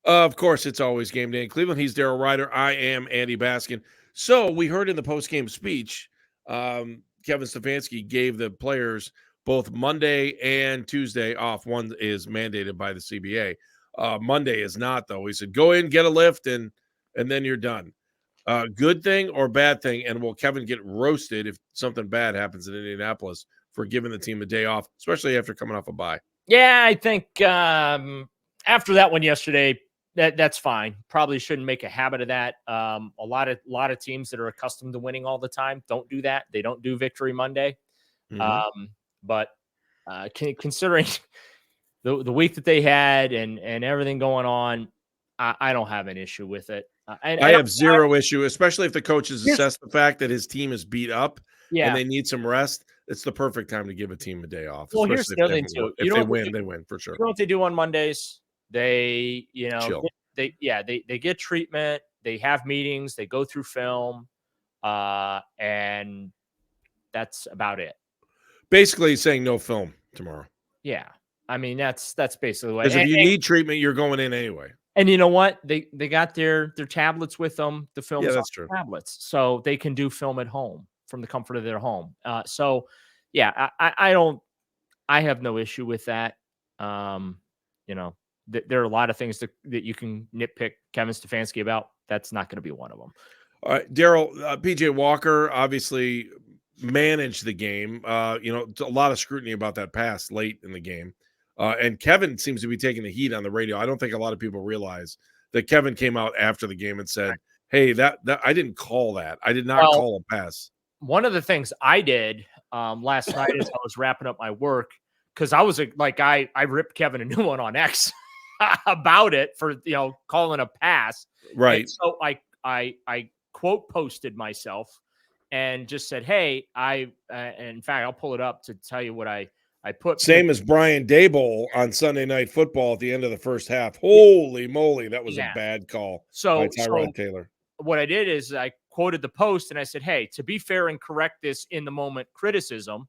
Of course, it's always game day in Cleveland. He's Daryl Ryder. I am Andy Baskin. So we heard in the post-game speech, Kevin Stefanski gave the players both Monday and Tuesday off. One is mandated by the CBA. Monday is not, though. He said, go in, get a lift, and then you're done. Good thing or bad thing? And will Kevin get roasted if something bad happens in Indianapolis for giving the team a day off, especially after coming off a bye? Yeah, I think after that one yesterday, that's fine. Probably shouldn't make a habit of that. A lot of teams that are accustomed to winning all the time don't do that. They don't do Victory Monday. But considering the week that they had and everything going on, I don't have an issue with it. I have zero issue, especially if the coaches assess the fact that his team is beat up and they need some rest. It's the perfect time to give a team a day off. Well, here's the other thing too. If they win, they win for sure. You know what they do on Mondays? They, chill. They get treatment. They have meetings. They go through film, and that's about it. Basically, saying no film tomorrow. Yeah, I mean that's basically the way. Because if you need treatment, you're going in anyway. And you know what? They got their tablets with them. The film is on tablets, so they can do film at home from the comfort of their home. So yeah, I have no issue with that. There are a lot of things that you can nitpick Kevin Stefanski about. That's not going to be one of them. All right, Daryl, PJ Walker obviously managed the game. A lot of scrutiny about that pass late in the game. And Kevin seems to be taking the heat on the radio. I don't think a lot of people realize that Kevin came out after the game and said, hey, that I didn't call that. I did not call a pass. One of the things I did last night as I was wrapping up my work, because I was I ripped Kevin a new one on X about it for calling a pass. Right. And so I quote posted myself and just said, hey, in fact, I'll pull it up to tell you what I put. Same as Brian Daboll on Sunday Night Football at the end of the first half. Holy moly, that was a bad call by Tyrod Taylor. What I did is I quoted the post and I said, hey, to be fair and correct this in the moment criticism,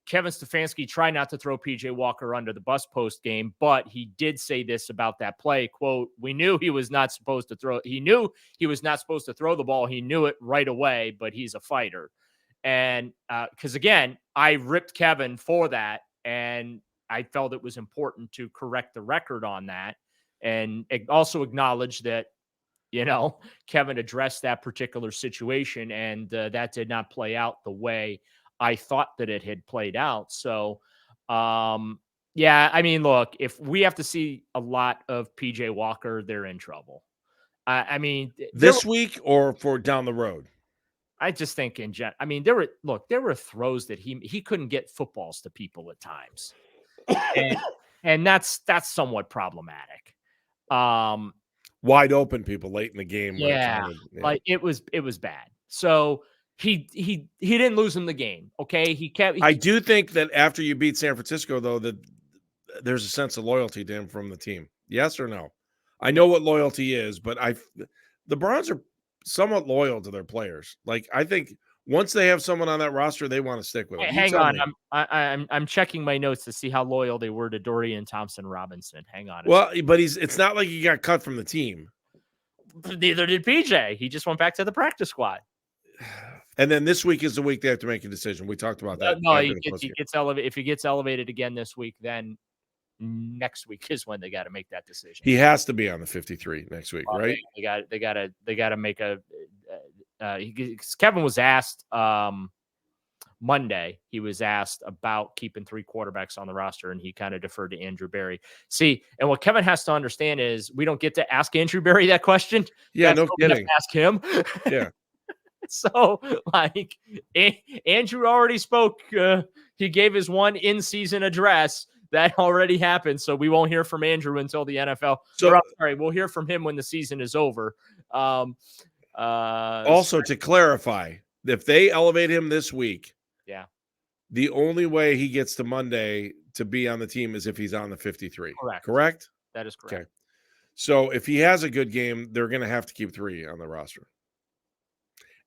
Kevin Stefanski tried not to throw PJ Walker under the bus post game, but he did say this about that play, quote, we knew he was not supposed to throw. He knew he was not supposed to throw the ball. He knew it right away, but he's a fighter. And because, again, I ripped Kevin for that, and I felt it was important to correct the record on that and also acknowledge that, Kevin addressed that particular situation, and that did not play out the way I thought that it had played out. So, yeah, I mean, look, if we have to see a lot of PJ Walker, they're in trouble. I mean, this week or for down the road? I just think in general, I mean, there were throws that he couldn't get footballs to people at times. And that's somewhat problematic. Wide open people late in the game. Yeah. Like it was bad. So he didn't lose him the game. Okay. I do think that after you beat San Francisco, though, that there's a sense of loyalty to him from the team. Yes or no? I know what loyalty is, but the Browns are somewhat loyal to their players. Like, I think once they have someone on that roster, they want to stick with them. Hang on. I'm checking my notes to see how loyal they were to Dorian Thompson-Robinson. Hang on. Well, but it's not like he got cut from the team. Neither did PJ. He just went back to the practice squad. And then this week is the week they have to make a decision. We talked about that. No, he gets elevated. If he gets elevated again this week, then next week is when they got to make that decision. He has to be on the 53 next week, right? They got to make a. Kevin was asked Monday. He was asked about keeping 3 quarterbacks on the roster, and he kind of deferred to Andrew Berry. See, and what Kevin has to understand is we don't get to ask Andrew Berry that question. Yeah, no kidding. Ask him. Yeah. So, like, Andrew already spoke. He gave his one in-season address. That already happened, so we won't hear from Andrew until the NFL. So, we'll hear from him when the season is over. Also, to clarify, if they elevate him this week, the only way he gets to Monday to be on the team is if he's on the 53. Correct? That is correct. Okay. So if he has a good game, they're going to have to keep 3 on the roster.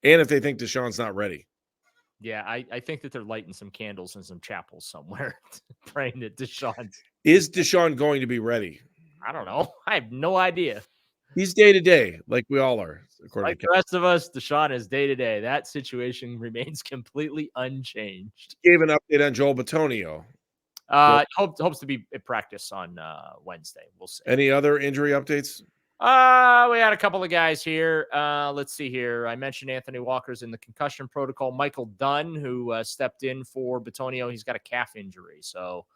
And if they think Deshaun's not ready. Yeah, I think that they're lighting some candles in some chapels somewhere, praying that Deshaun's. Is Deshaun going to be ready? I don't know. I have no idea. He's day to day, like we all are, according Like to the rest of us, Deshaun is day to day. That situation remains completely unchanged. gave an update on Joel Bitonio. Hopes to be at practice on Wednesday. We'll see. Any other injury updates? We had a couple of guys here. Let's see here. I mentioned Anthony Walker's in the concussion protocol. Michael Dunn, who stepped in for Bitonio, he's got a calf injury, so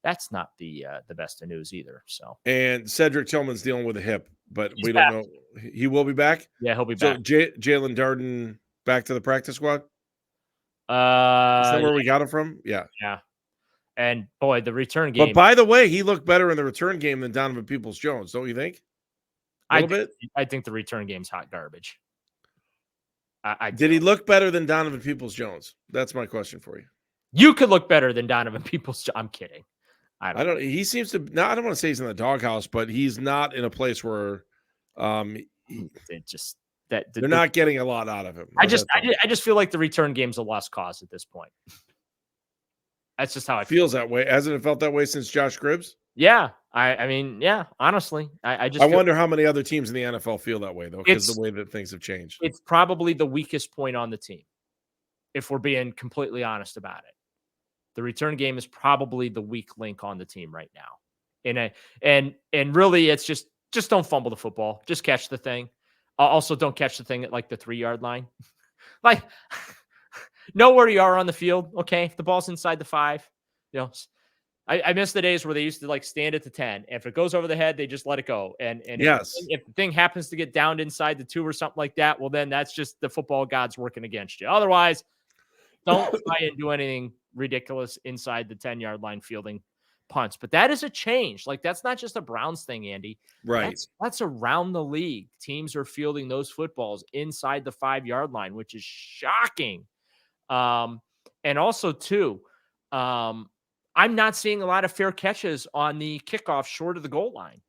that's not the best of news either. So, and Cedric Tillman's dealing with a hip, but He's we back. don't know. He will be back. Yeah, he'll be So back. Jalen Darden back to the practice squad. Is that where we got him from? Yeah. And boy, the return game. But by the way, he looked better in the return game than Donovan Peoples-Jones, don't you think? A little bit. I think the return game's hot garbage. Did he look better than Donovan Peoples-Jones? That's my question for you. You could look better than Donovan Peoples. I'm kidding. I don't. He seems to. No, I don't want to say he's in the doghouse, but he's not in a place where, it just that they're not getting a lot out of him. I just feel like the return game's a lost cause at this point. That's just how I feels that way. Hasn't it felt that way since Josh Cribbs? Yeah, I mean, yeah. Honestly, I wonder how many other teams in the NFL feel that way though, because the way that things have changed. It's probably the weakest point on the team, if we're being completely honest about it. The return game is probably the weak link on the team right now. And really, it's just don't fumble the football. Just catch the thing. Also, don't catch the thing at like the 3-yard line. Like, know where you are on the field. Okay, if the ball's inside the 5, you know. I miss the days where they used to like stand at the 10. If it goes over the head, they just let it go. And yes, if the thing happens to get downed inside the 2 or something like that, well, then that's just the football gods working against you. Otherwise, don't try and do anything ridiculous inside the 10-yard line fielding punts. But that is a change. Like, that's not just a Browns thing, Andy. Right. That's around the league. Teams are fielding those footballs inside the 5-yard line, which is shocking. And also, too, I'm not seeing a lot of fair catches on the kickoff short of the goal line.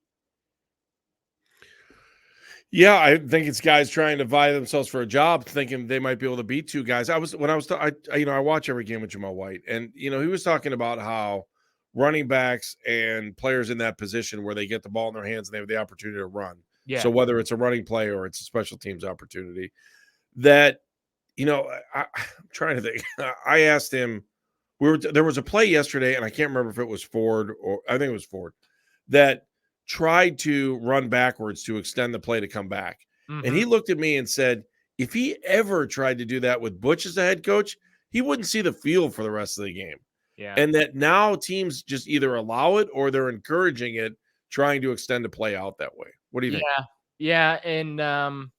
Yeah, I think it's guys trying to vie themselves for a job, thinking they might be able to beat 2 guys. I watch every game with Jamal White, and he was talking about how running backs and players in that position where they get the ball in their hands and they have the opportunity to run. Yeah. So whether it's a running play or it's a special teams opportunity, that I'm trying to think. I asked him. There was a play yesterday, and I can't remember if it was Ford or I think it was Ford that tried to run backwards to extend the play to come back. Mm-hmm. And he looked at me and said, if he ever tried to do that with Butch as the head coach, he wouldn't see the field for the rest of the game. Yeah. And that now teams just either allow it or they're encouraging it, trying to extend the play out that way. What do you think? Yeah. And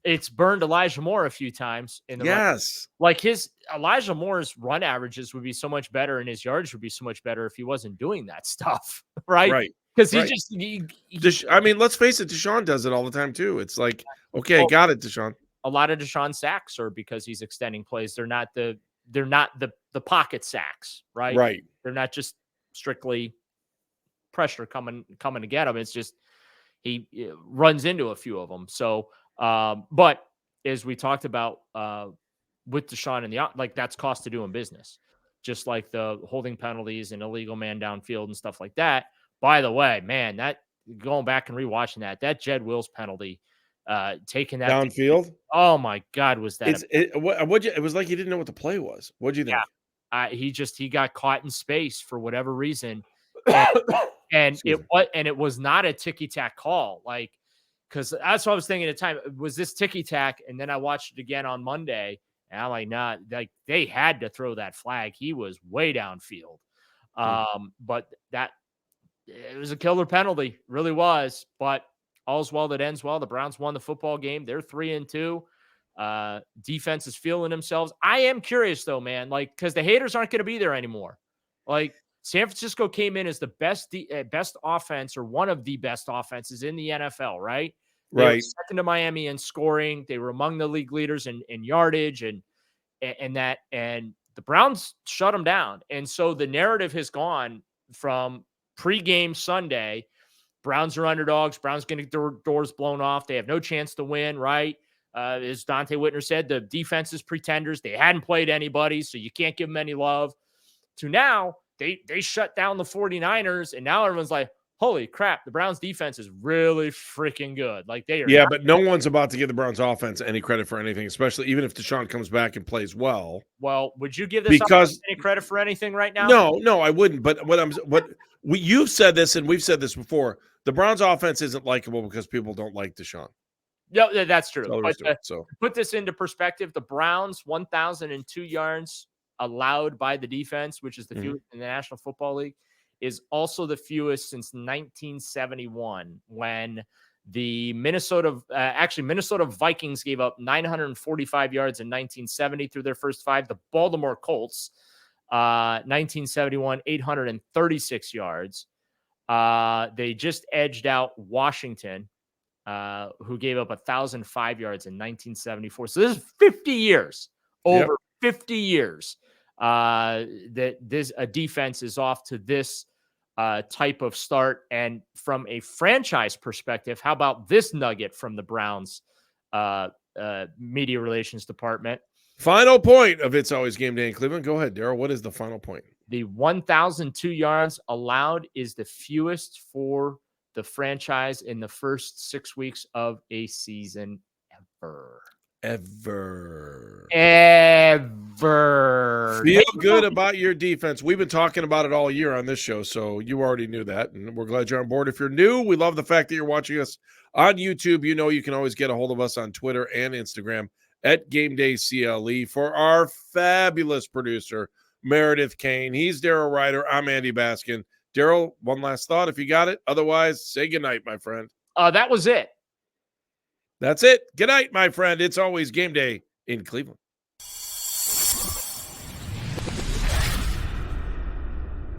it's burned Elijah Moore a few times in the run. Like Elijah Moore's run averages would be so much better and his yards would be so much better if he wasn't doing that stuff. Right. Because let's face it, Deshaun does it all the time too. It's like, okay, got it, Deshaun. A lot of Deshaun sacks are because he's extending plays. They're not the pocket sacks, right? Right. They're not just strictly pressure coming to get him. It's just he runs into a few of them. So, but as we talked about with Deshaun and that's cost to doing business, just like the holding penalties and illegal man downfield and stuff like that. By the way, man, that going back and rewatching that Jed Wills penalty, taking that downfield. Oh my God, was that? It was like he didn't know what the play was. What'd you think? Yeah, he got caught in space for whatever reason, and it was not a ticky tack call, like, because that's what I was thinking at the time. Was this ticky tack? And then I watched it again on Monday, and I'm like, nah, like they had to throw that flag. He was way downfield, but it was a killer penalty, really was. But all's well that ends well. The Browns won the football game. They're 3-2. Defense is feeling themselves. I am curious though, man, like, because the haters aren't going to be there anymore. Like, San Francisco came in as the best offense, or one of the best offenses in the NFL, right? They were second to Miami in scoring. They were among the league leaders in yardage and the Browns shut them down. And so the narrative has gone from pregame Sunday, Browns are underdogs. Browns going to get their doors blown off. They have no chance to win, right? As Dante Whitner said, the defense is pretenders. They hadn't played anybody, so you can't give them any love. To now, they shut down the 49ers, and now everyone's like, holy crap, the Browns defense is really freaking good. Like they are. Yeah, but no one's about to give the Browns offense any credit for anything, especially even if Deshaun comes back and plays well. Well, would you give this Because any credit for anything right now? no, I wouldn't. But you've said this and we've said this before. The Browns offense isn't likable because people don't like Deshaun. Yeah, that's true. But So to put this into perspective, the Browns 1,002 yards allowed by the defense, which is the fewest in the National Football League, is also the fewest since 1971 when the Minnesota Vikings gave up 945 yards in 1970 through their first 5. The Baltimore Colts, 1971, 836 yards. They just edged out Washington, who gave up 1,005 yards in 1974. So this is 50 years, over 50 years, that this a defense is off to this type of start. And from a franchise perspective, how about this nugget from the Browns media relations department? Final point of It's Always Game Day in Cleveland. Go ahead, Daryl. What is the final point? The 1,002 yards allowed is the fewest for the franchise in the first 6 weeks of a season ever. Feel good about your defense. We've been talking about it all year on this show, so you already knew that, and we're glad you're on board. If you're new, we love the fact that you're watching us on YouTube. You know you can always get a hold of us on Twitter and Instagram at Game Day CLE. For our fabulous producer, Meredith Kane, he's Daryl Ryder. I'm Andy Baskin. Daryl, one last thought if you got it. Otherwise, say goodnight, my friend. That was it. That's it. Good night, my friend. It's always game day in Cleveland.